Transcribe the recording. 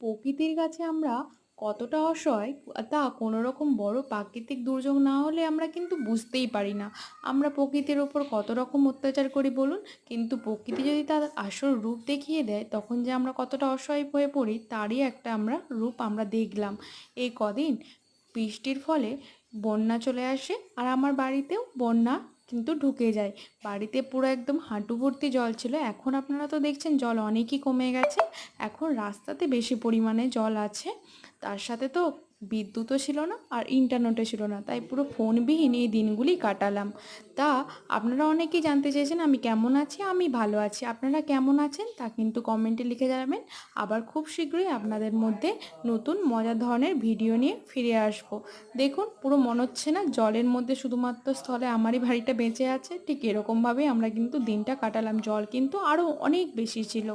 প্রকৃতির কাছে আমরা কতটা অসহায় তা কোনো রকম বড় প্রাকৃতিক দুর্যোগ না হলে আমরা কিন্তু বুঝতেই পারি না। আমরা প্রকৃতির ওপর কত রকম অত্যাচার করি বলুন, কিন্তু প্রকৃতি যদি তার আসল রূপ দেখিয়ে দেয় তখন যে আমরা কতটা অসহায় হয়ে পড়ি তারই একটা রূপ আমরা দেখলাম এই কদিন। বৃষ্টির ফলে বন্যা চলে আসে আর আমার বাড়িতেও বন্যা কিন্তু ঢুকে যায়। বাড়িতে পুরো একদম হাঁটু ভর্তি জল ছিল, এখন আপনারা তো দেখছেন জল অনেকই কমে গেছে। এখন রাস্তাতে বেশি পরিমাণে জল আছে, তার সাথে তো বিদ্যুৎও ছিল না আর ইন্টারনেটও ছিল না, তাই পুরো ফোনবিহীন এই দিনগুলি কাটালাম। তা আপনারা অনেকেই জানতে চেয়েছেন আমি কেমন আছি। আমি ভালো আছি, আপনারা কেমন আছেন তা কিন্তু কমেন্টে লিখে জানাবেন। আবার খুব শীঘ্রই আপনাদের মধ্যে নতুন মজার ধরনের ভিডিও নিয়ে ফিরে আসবো। দেখুন পুরো মনে হচ্ছে না জলের মধ্যে শুধুমাত্র স্থলে আমারই বাড়িটা বেঁচে আছে, ঠিক এরকমভাবেই আমরা কিন্তু দিনটা কাটালাম। জল কিন্তু আরও অনেক বেশি ছিল।